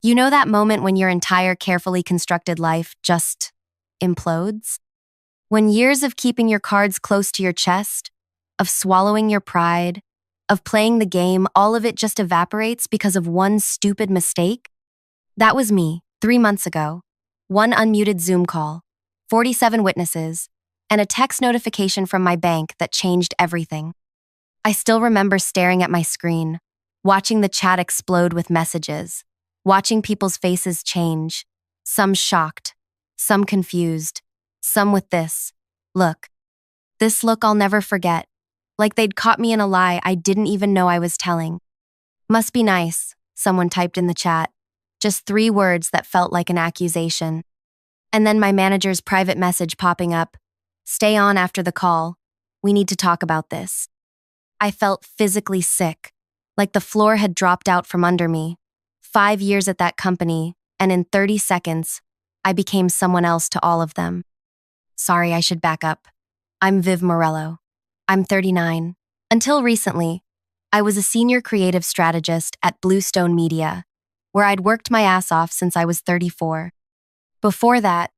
You know that moment when your entire carefully constructed life just implodes? When years of keeping your cards close to your chest, of swallowing your pride, of playing the game, all of it just evaporates because of one stupid mistake? That was me, 3 months ago. One unmuted Zoom call, 47 witnesses, and a text notification from my bank that changed everything. I still remember staring at my screen, watching the chat explode with messages, watching people's faces change, some shocked, some confused, some with this look. This look I'll never forget, like they'd caught me in a lie I didn't even know I was telling. Must be nice, someone typed in the chat. Just 3 words that felt like an accusation. And then my manager's private message popping up. Stay on after the call. We need to talk about this. I felt physically sick, like the floor had dropped out from under me. 5 years at that company, and in 30 seconds, I became someone else to all of them. Sorry, I should back up. I'm Viv Morello. I'm 39. Until recently, I was a senior creative strategist at Bluestone Media, where I'd worked my ass off since I was 34. Before that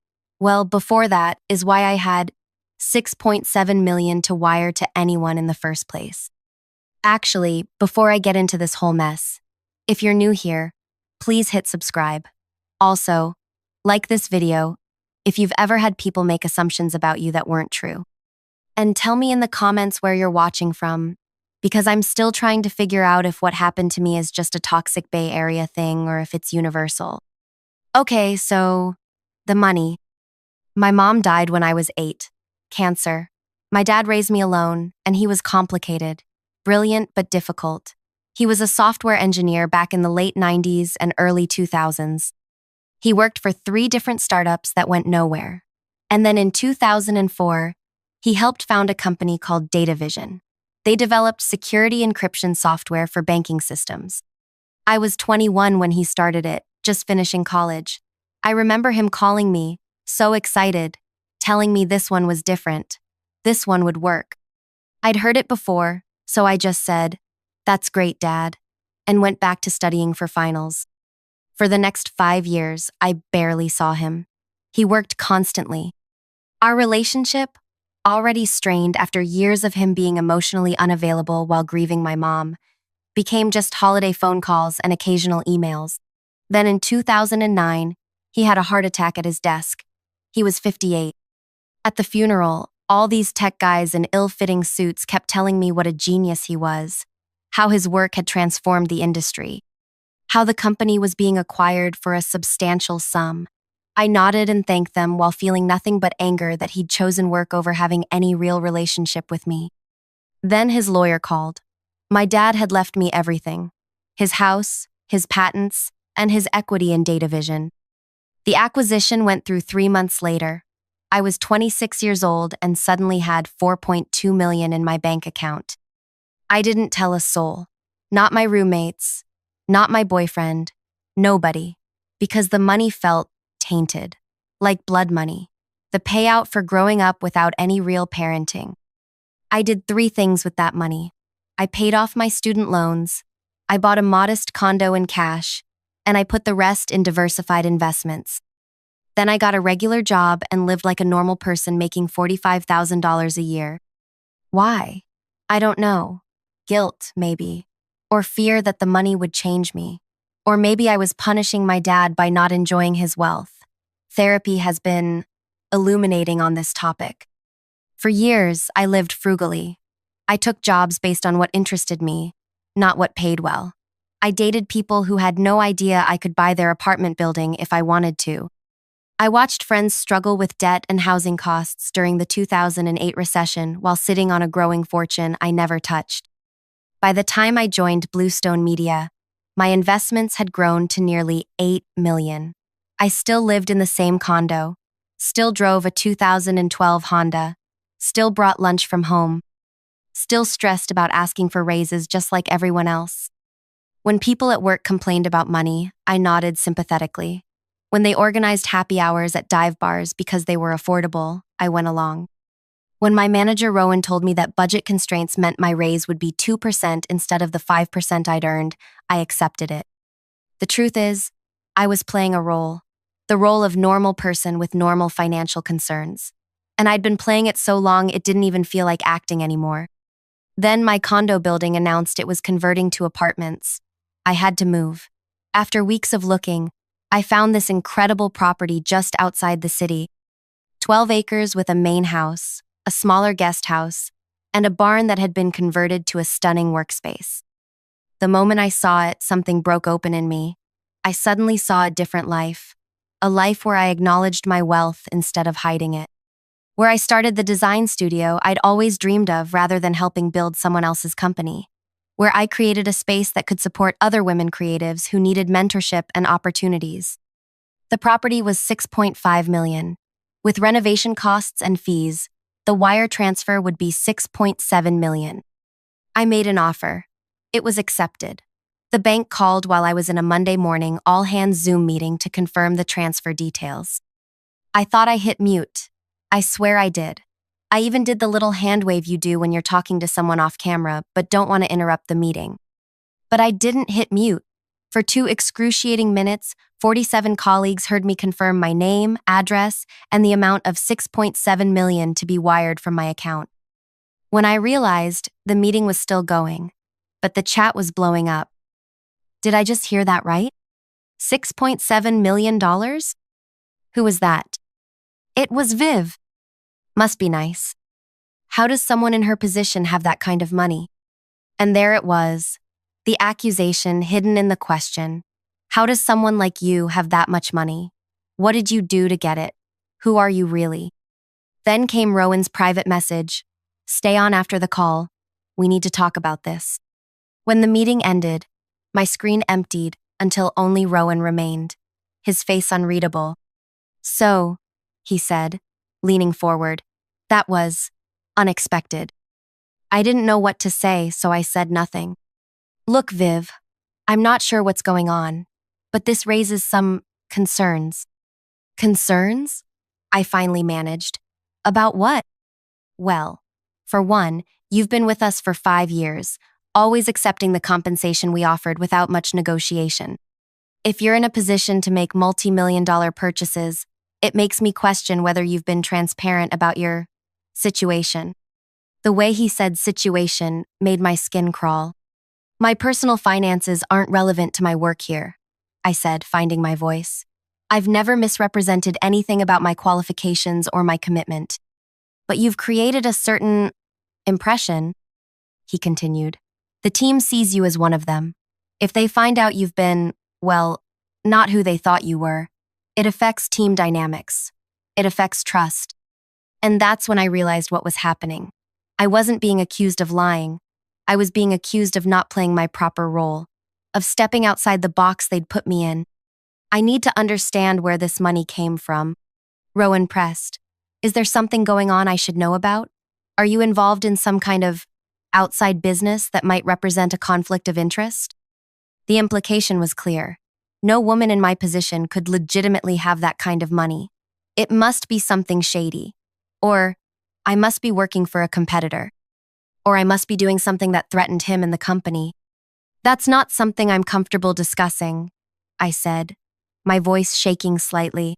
is why I had 6.7 million to wire to anyone in the first place. Actually, before I get into this whole mess, if you're new here, please hit subscribe. Also, like this video if you've ever had people make assumptions about you that weren't true. And tell me in the comments where you're watching from, because I'm still trying to figure out if what happened to me is just a toxic Bay Area thing or if it's universal. Okay, so the money. My mom died when I was 8. Cancer. My dad raised me alone, and he was complicated, brilliant but difficult. He was a software engineer back in the late 90s and early 2000s. He worked for 3 different startups that went nowhere. And then in 2004, he helped found a company called DataVision. They developed security encryption software for banking systems. I was 21 when he started it, just finishing college. I remember him calling me, so excited, telling me this one was different. This one would work. I'd heard it before, so I just said, "That's great, Dad," and went back to studying for finals. For the next 5 years, I barely saw him. He worked constantly. Our relationship, already strained after years of him being emotionally unavailable while grieving my mom, became just holiday phone calls and occasional emails. Then in 2009, he had a heart attack at his desk. He was 58. At the funeral, all these tech guys in ill-fitting suits kept telling me what a genius he was, how his work had transformed the industry, how the company was being acquired for a substantial sum. I nodded and thanked them while feeling nothing but anger that he'd chosen work over having any real relationship with me. Then his lawyer called. My dad had left me everything: his house, his patents, and his equity in DataVision. The acquisition went through 3 months later. I was 26 years old and suddenly had 4.2 million in my bank account. I didn't tell a soul. Not my roommates, not my boyfriend, nobody, because the money felt tainted, like blood money, the payout for growing up without any real parenting. I did 3 things with that money. I paid off my student loans, I bought a modest condo in cash, and I put the rest in diversified investments. Then I got a regular job and lived like a normal person making $45,000 a year. Why? I don't know. Guilt, maybe. Or fear that the money would change me. Or maybe I was punishing my dad by not enjoying his wealth. Therapy has been illuminating on this topic. For years, I lived frugally. I took jobs based on what interested me, not what paid well. I dated people who had no idea I could buy their apartment building if I wanted to. I watched friends struggle with debt and housing costs during the 2008 recession while sitting on a growing fortune I never touched. By the time I joined Bluestone Media, my investments had grown to nearly 8 million. I still lived in the same condo, still drove a 2012 Honda, still brought lunch from home, still stressed about asking for raises just like everyone else. When people at work complained about money, I nodded sympathetically. When they organized happy hours at dive bars because they were affordable, I went along. When my manager Rowan told me that budget constraints meant my raise would be 2% instead of the 5% I'd earned, I accepted it. The truth is, I was playing a role, the role of normal person with normal financial concerns. And I'd been playing it so long it didn't even feel like acting anymore. Then my condo building announced it was converting to apartments. I had to move. After weeks of looking, I found this incredible property just outside the city. 12 acres with a main house, a smaller guest house, and a barn that had been converted to a stunning workspace. The moment I saw it, something broke open in me. I suddenly saw a different life, a life where I acknowledged my wealth instead of hiding it. Where I started the design studio I'd always dreamed of rather than helping build someone else's company. Where I created a space that could support other women creatives who needed mentorship and opportunities. The property was $6.5 million. With renovation costs and fees, the wire transfer would be $6.7 million. I made an offer. It was accepted. The bank called while I was in a Monday morning all-hands Zoom meeting to confirm the transfer details. I thought I hit mute. I swear I did. I even did the little hand wave you do when you're talking to someone off camera but don't want to interrupt the meeting. But I didn't hit mute. For 2 excruciating minutes, 47 colleagues heard me confirm my name, address, and the amount of $6.7 million to be wired from my account. When I realized, the meeting was still going, but the chat was blowing up. Did I just hear that right? $6.7 million? Who was that? It was Viv. Must be nice. How does someone in her position have that kind of money? And there it was, the accusation hidden in the question. How does someone like you have that much money? What did you do to get it? Who are you really? Then came Rowan's private message. Stay on after the call. We need to talk about this. When the meeting ended, my screen emptied until only Rowan remained, his face unreadable. So, he said, leaning forward, that was unexpected. I didn't know what to say, so I said nothing. Look, Viv, I'm not sure what's going on, but this raises some concerns. Concerns? I finally managed. About what? Well, for one, you've been with us for 5 years, always accepting the compensation we offered without much negotiation. If you're in a position to make multi-million-dollar purchases, it makes me question whether you've been transparent about your situation. The way he said situation made my skin crawl. My personal finances aren't relevant to my work here, I said, finding my voice. I've never misrepresented anything about my qualifications or my commitment. But you've created a certain impression, he continued. The team sees you as one of them. If they find out you've been, well, not who they thought you were, it affects team dynamics. It affects trust. And that's when I realized what was happening. I wasn't being accused of lying. I was being accused of not playing my proper role, of stepping outside the box they'd put me in. I need to understand where this money came from. Rowan pressed. Is there something going on I should know about? Are you involved in some kind of outside business that might represent a conflict of interest? The implication was clear. No woman in my position could legitimately have that kind of money. It must be something shady. Or, I must be working for a competitor. Or I must be doing something that threatened him and the company. That's not something I'm comfortable discussing, I said, my voice shaking slightly.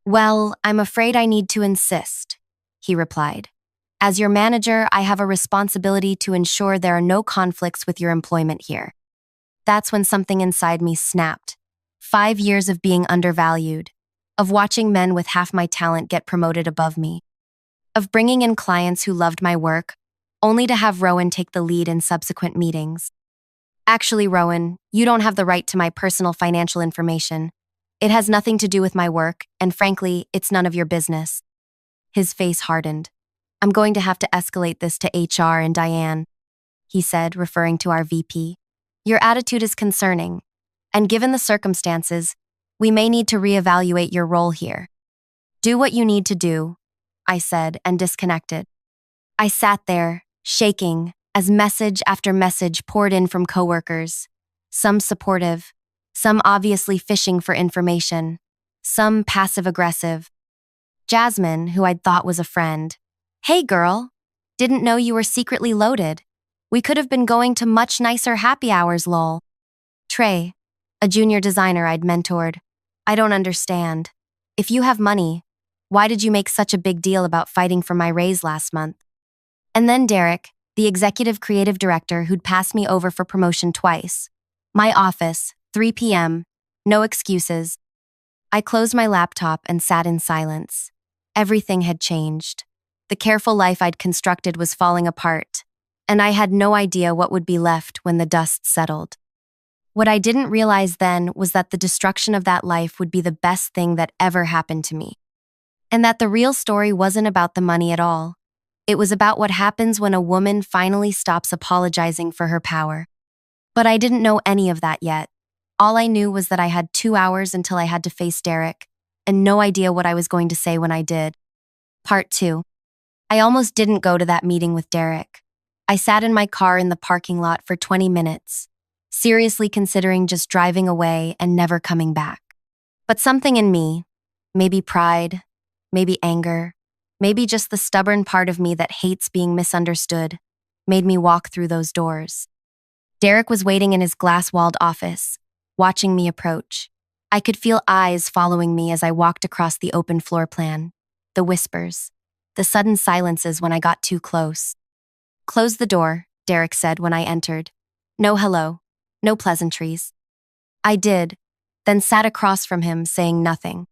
Well, I'm afraid I need to insist, he replied. As your manager, I have a responsibility to ensure there are no conflicts with your employment here. That's when something inside me snapped. 5 years of being undervalued, of watching men with half my talent get promoted above me, of bringing in clients who loved my work, only to have Rowan take the lead in subsequent meetings. Actually, Rowan, you don't have the right to my personal financial information. It has nothing to do with my work, and frankly, it's none of your business. His face hardened. I'm going to have to escalate this to HR and Diane, he said, referring to our VP. Your attitude is concerning, and given the circumstances, we may need to reevaluate your role here. Do what you need to do, I said, and disconnected. I sat there, shaking, as message after message poured in from coworkers, some supportive, some obviously fishing for information, some passive-aggressive. Jasmine, who I'd thought was a friend. Hey girl, didn't know you were secretly loaded. We could have been going to much nicer happy hours, lol. Trey, a junior designer I'd mentored. I don't understand. If you have money, why did you make such a big deal about fighting for my raise last month? And then Derek, the executive creative director who'd passed me over for promotion twice. My office, 3 p.m., no excuses. I closed my laptop and sat in silence. Everything had changed. The careful life I'd constructed was falling apart, and I had no idea what would be left when the dust settled. What I didn't realize then was that the destruction of that life would be the best thing that ever happened to me. And that the real story wasn't about the money at all. It was about what happens when a woman finally stops apologizing for her power. But I didn't know any of that yet. All I knew was that I had 2 hours until I had to face Derek, and no idea what I was going to say when I did. Part 2. I almost didn't go to that meeting with Derek. I sat in my car in the parking lot for 20 minutes, seriously considering just driving away and never coming back. But something in me, maybe pride, maybe anger, maybe just the stubborn part of me that hates being misunderstood, made me walk through those doors. Derek was waiting in his glass-walled office, watching me approach. I could feel eyes following me as I walked across the open floor plan, the whispers, the sudden silences when I got too close. "Close the door," Derek said when I entered. "No hello, no pleasantries." I did, then sat across from him, saying nothing.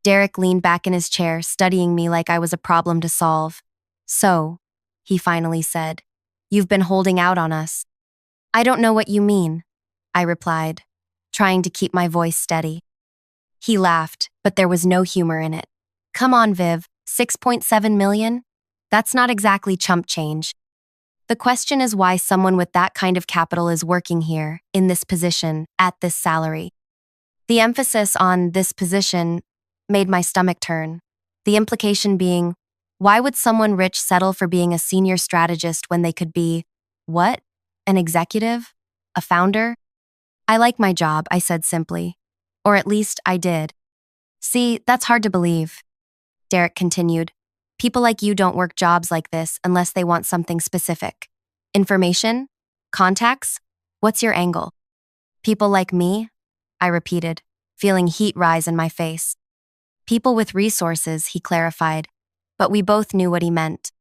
Derek leaned back in his chair, studying me like I was a problem to solve. "So," he finally said, "you've been holding out on us." "I don't know what you mean," I replied, trying to keep my voice steady. He laughed, but there was no humor in it. "Come on, Viv, 6.7 million? That's not exactly chump change. The question is why someone with that kind of capital is working here, in this position, at this salary." The emphasis on "this position" made my stomach turn. The implication being, why would someone rich settle for being a senior strategist when they could be, what? An executive? A founder? "I like my job," I said simply. Or at least I did. "See, that's hard to believe," Derek continued. "People like you don't work jobs like this unless they want something specific. Information? Contacts? What's your angle?" "People like me?" I repeated, feeling heat rise in my face. "People with resources," he clarified, but we both knew what he meant.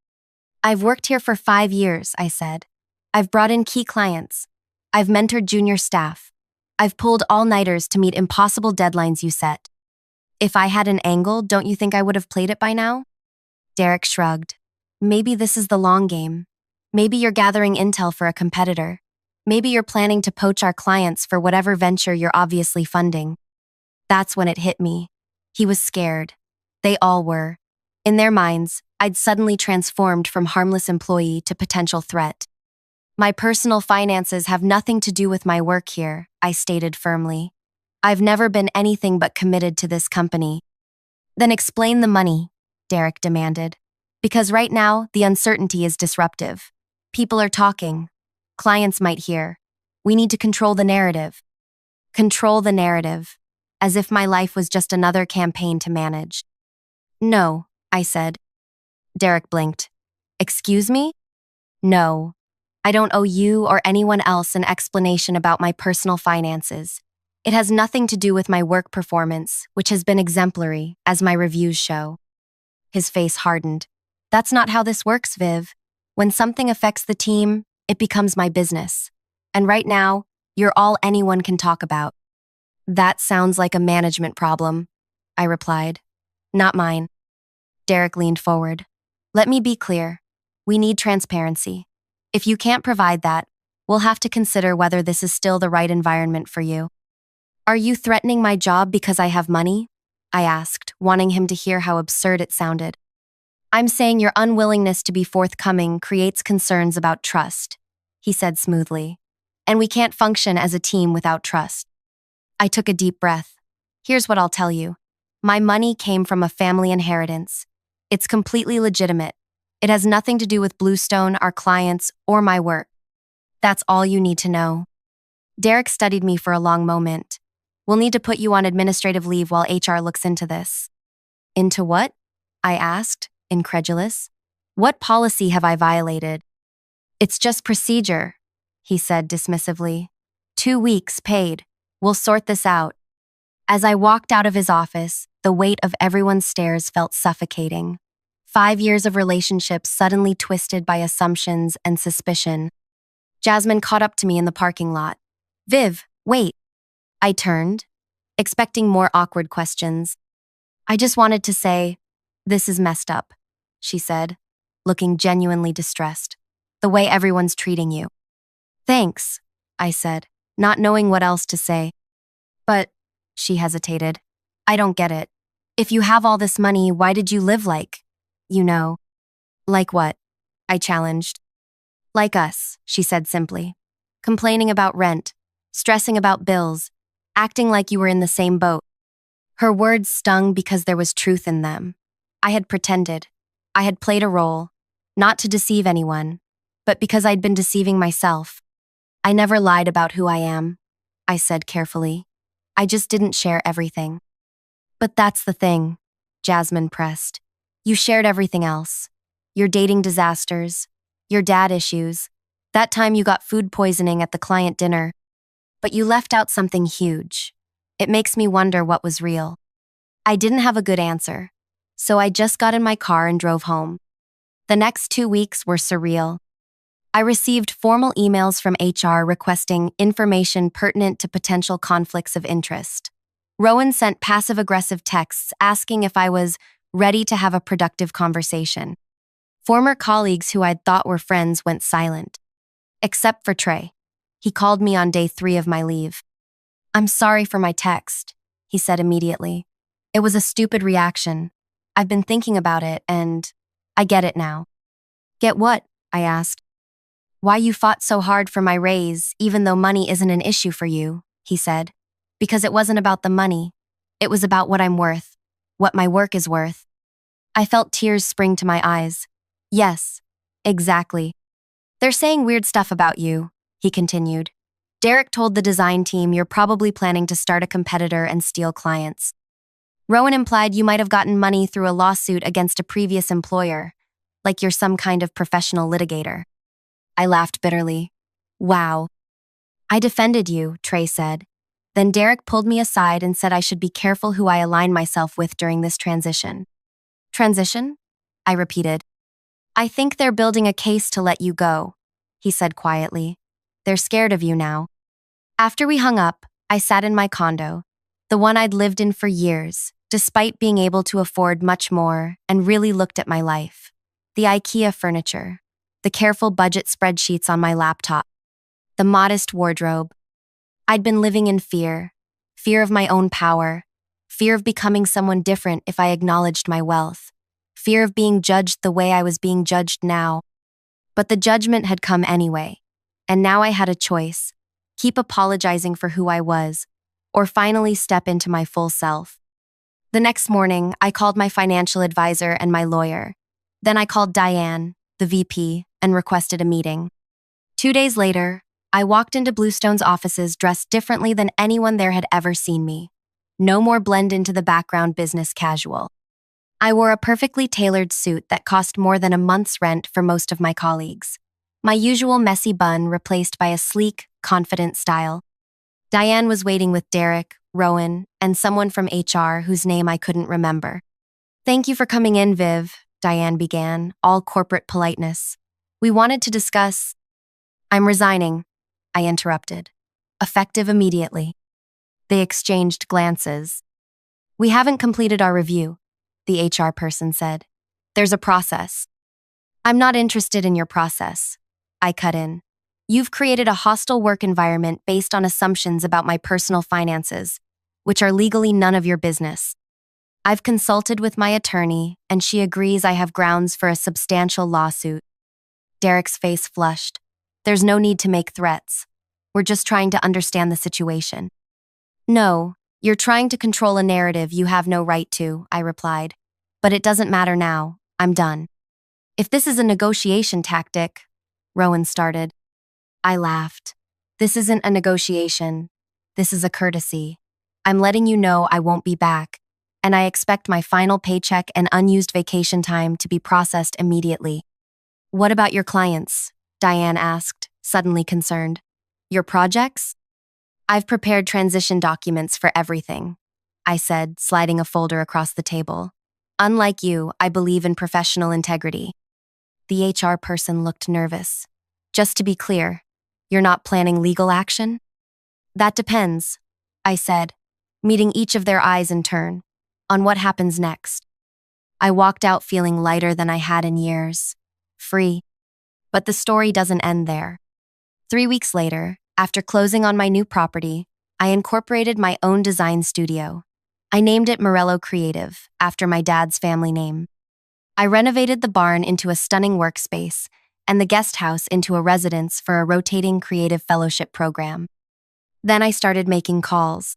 "I've worked here for 5 years," I said. "I've brought in key clients. I've mentored junior staff. I've pulled all-nighters to meet impossible deadlines you set. If I had an angle, don't you think I would have played it by now?" Derek shrugged. "Maybe this is the long game. Maybe you're gathering intel for a competitor. Maybe you're planning to poach our clients for whatever venture you're obviously funding." That's when it hit me. He was scared. They all were. In their minds, I'd suddenly transformed from harmless employee to potential threat. "My personal finances have nothing to do with my work here," I stated firmly. "I've never been anything but committed to this company." "Then explain the money," Derek demanded. "Because right now, the uncertainty is disruptive. People are talking. Clients might hear. We need to control the narrative." Control the narrative. As if my life was just another campaign to manage. "No," I said. Derek blinked. "Excuse me?" "No. I don't owe you or anyone else an explanation about my personal finances. It has nothing to do with my work performance, which has been exemplary, as my reviews show." His face hardened. "That's not how this works, Viv. When something affects the team, it becomes my business. And right now, you're all anyone can talk about." "That sounds like a management problem," I replied. "Not mine." Derek leaned forward. "Let me be clear. We need transparency. If you can't provide that, we'll have to consider whether this is still the right environment for you." "Are you threatening my job because I have money?" I asked, wanting him to hear how absurd it sounded. "I'm saying your unwillingness to be forthcoming creates concerns about trust," he said smoothly. "And we can't function as a team without trust." I took a deep breath. "Here's what I'll tell you. My money came from a family inheritance. It's completely legitimate. It has nothing to do with Bluestone, our clients, or my work. That's all you need to know." Derek studied me for a long moment. "We'll need to put you on administrative leave while HR looks into this." "Into what?" I asked, incredulous. "What policy have I violated?" "It's just procedure," he said dismissively. 2 weeks paid. We'll sort this out. As I walked out of his office, the weight of everyone's stares felt suffocating. 5 years of relationships suddenly twisted by assumptions and suspicion. Jasmine caught up to me in the parking lot. Viv, wait. I turned, expecting more awkward questions. I just wanted to say, this is messed up, she said, looking genuinely distressed. The way everyone's treating you. Thanks, I said, not knowing what else to say. But, she hesitated, I don't get it. If you have all this money, why did you live like, you know? Like what? I challenged. Like us, she said simply. Complaining about rent, stressing about bills, acting like you were in the same boat. Her words stung because there was truth in them. I had pretended. I had played a role, not to deceive anyone, but because I'd been deceiving myself. I never lied about who I am, I said carefully. I just didn't share everything. But that's the thing, Jasmine pressed. You shared everything else. Your dating disasters, your dad issues, that time you got food poisoning at the client dinner. But you left out something huge. It makes me wonder what was real. I didn't have a good answer, so I just got in my car and drove home. The next 2 weeks were surreal. I received formal emails from HR requesting information pertinent to potential conflicts of interest. Rowan sent passive-aggressive texts asking if I was ready to have a productive conversation. Former colleagues who I'd thought were friends went silent. Except for Trey. He called me on day 3 of my leave. I'm sorry for my text, he said immediately. It was a stupid reaction. I've been thinking about it and I get it now. Get what? I asked. Why you fought so hard for my raise even though money isn't an issue for you, he said. Because it wasn't about the money. It was about what I'm worth, what my work is worth. I felt tears spring to my eyes. Yes, exactly. They're saying weird stuff about you, he continued. Derek told the design team you're probably planning to start a competitor and steal clients. Rowan implied you might have gotten money through a lawsuit against a previous employer, like you're some kind of professional litigator. I laughed bitterly. Wow. I defended you, Trey said. Then Derek pulled me aside and said I should be careful who I align myself with during this transition. Transition? I repeated. I think they're building a case to let you go, he said quietly. They're scared of you now. After we hung up, I sat in my condo, the one I'd lived in for years, despite being able to afford much more, and really looked at my life. The IKEA furniture, the careful budget spreadsheets on my laptop, the modest wardrobe. I'd been living in fear of my own power, fear of becoming someone different if I acknowledged my wealth, fear of being judged the way I was being judged now. But the judgment had come anyway, and now I had a choice: keep apologizing for who I was, or finally step into my full self. The next morning, I called my financial advisor and my lawyer. Then I called Diane, the VP, and requested a meeting. 2 days later, I walked into Bluestone's offices dressed differently than anyone there had ever seen me. No more blend into the background business casual. I wore a perfectly tailored suit that cost more than a month's rent for most of my colleagues. My usual messy bun replaced by a sleek, confident style. Diane was waiting with Derek, Rowan, and someone from HR whose name I couldn't remember. Thank you for coming in, Viv, Diane began, all corporate politeness. We wanted to discuss... I'm resigning, I interrupted. Effective immediately. They exchanged glances. We haven't completed our review, the HR person said. There's a process. I'm not interested in your process, I cut in. You've created a hostile work environment based on assumptions about my personal finances, which are legally none of your business. I've consulted with my attorney, and she agrees I have grounds for a substantial lawsuit. Derek's face flushed. There's no need to make threats. We're just trying to understand the situation. No, you're trying to control a narrative you have no right to, I replied. But it doesn't matter now. I'm done. If this is a negotiation tactic, Rowan started. I laughed. This isn't a negotiation. This is a courtesy. I'm letting you know I won't be back, and I expect my final paycheck and unused vacation time to be processed immediately. What about your clients? Diane asked, suddenly concerned. Your projects? I've prepared transition documents for everything, I said, sliding a folder across the table. Unlike you, I believe in professional integrity. The HR person looked nervous. Just to be clear, you're not planning legal action? That depends, I said, meeting each of their eyes in turn, on what happens next. I walked out feeling lighter than I had in years. Free. But the story doesn't end there. 3 weeks later, after closing on my new property, I incorporated my own design studio. I named it Morello Creative, after my dad's family name. I renovated the barn into a stunning workspace and the guest house into a residence for a rotating creative fellowship program. Then I started making calls.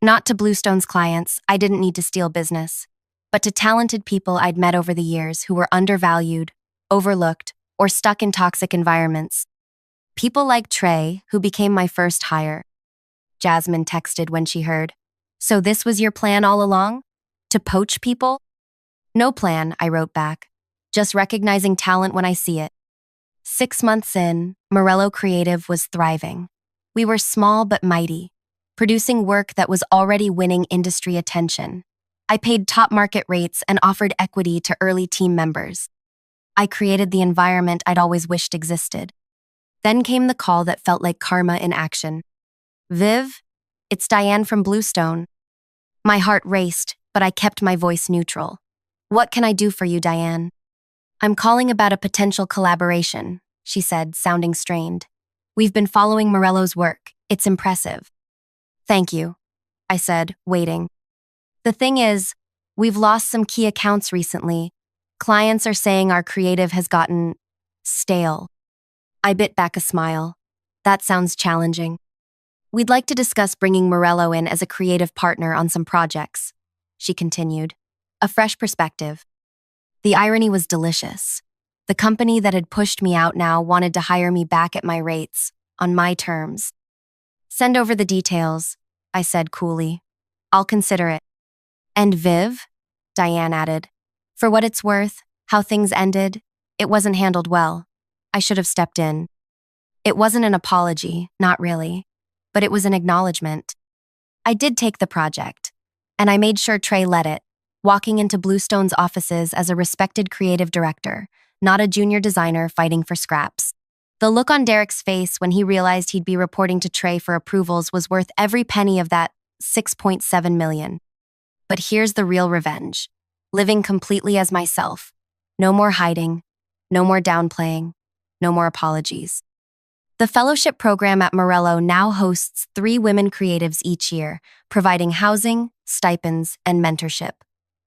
Not to Bluestone's clients, I didn't need to steal business, but to talented people I'd met over the years who were undervalued, overlooked, or stuck in toxic environments. People like Trey, who became my first hire. Jasmine texted when she heard. So this was your plan all along? To poach people? No plan, I wrote back. Just recognizing talent when I see it. 6 months in, Morello Creative was thriving. We were small but mighty, producing work that was already winning industry attention. I paid top market rates and offered equity to early team members. I created the environment I'd always wished existed. Then came the call that felt like karma in action. Viv, it's Diane from Bluestone. My heart raced, but I kept my voice neutral. What can I do for you, Diane? I'm calling about a potential collaboration, she said, sounding strained. We've been following Morello's work. It's impressive. Thank you, I said, waiting. The thing is, we've lost some key accounts recently. Clients are saying our creative has gotten stale. I bit back a smile. That sounds challenging. We'd like to discuss bringing Morello in as a creative partner on some projects, she continued. A fresh perspective. The irony was delicious. The company that had pushed me out now wanted to hire me back at my rates, on my terms. Send over the details, I said coolly. I'll consider it. And Viv? Diane added. For what it's worth, how things ended, it wasn't handled well. I should have stepped in. It wasn't an apology, not really, but it was an acknowledgement. I did take the project, and I made sure Trey led it, walking into Bluestone's offices as a respected creative director, not a junior designer fighting for scraps. The look on Derek's face when he realized he'd be reporting to Trey for approvals was worth every penny of that $6.7 million. But here's the real revenge. Living completely as myself. No more hiding, no more downplaying, no more apologies. The fellowship program at Morello now hosts 3 women creatives each year, providing housing, stipends, and mentorship.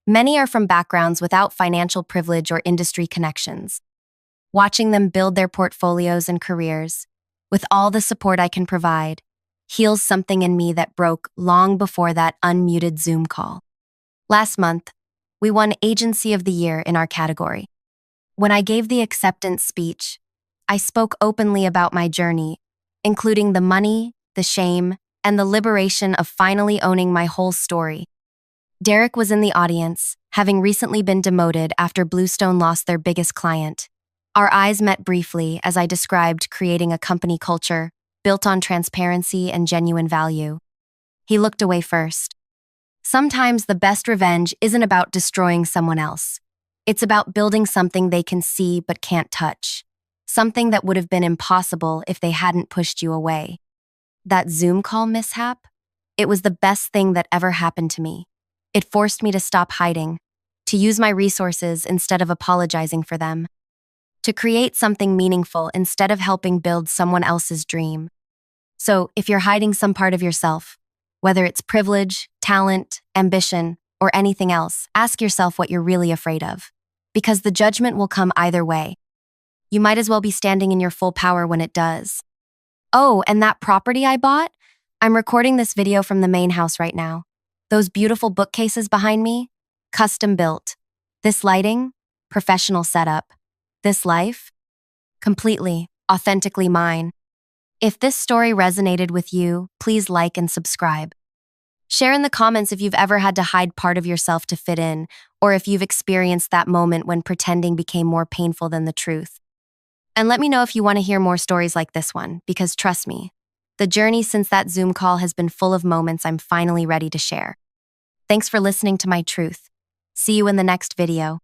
Many are from backgrounds without financial privilege or industry connections. Watching them build their portfolios and careers, with all the support I can provide, heals something in me that broke long before that unmuted Zoom call. Last month, we won Agency of the Year in our category. When I gave the acceptance speech, I spoke openly about my journey, including the money, the shame, and the liberation of finally owning my whole story. Derek was in the audience, having recently been demoted after Bluestone lost their biggest client. Our eyes met briefly as I described creating a company culture built on transparency and genuine value. He looked away first. Sometimes the best revenge isn't about destroying someone else. It's about building something they can see but can't touch. Something that would have been impossible if they hadn't pushed you away. That Zoom call mishap? It was the best thing that ever happened to me. It forced me to stop hiding, to use my resources instead of apologizing for them, to create something meaningful instead of helping build someone else's dream. So, if you're hiding some part of yourself, whether it's privilege, talent, ambition, or anything else, ask yourself what you're really afraid of. Because the judgment will come either way. You might as well be standing in your full power when it does. Oh, and that property I bought? I'm recording this video from the main house right now. Those beautiful bookcases behind me? Custom built. This lighting? Professional setup. This life? Completely, authentically mine. If this story resonated with you, please like and subscribe. Share in the comments if you've ever had to hide part of yourself to fit in, or if you've experienced that moment when pretending became more painful than the truth. And let me know if you want to hear more stories like this one, because trust me, The journey since that Zoom call has been full of moments I'm finally ready to share. Thanks for listening to my truth. See you in the next video.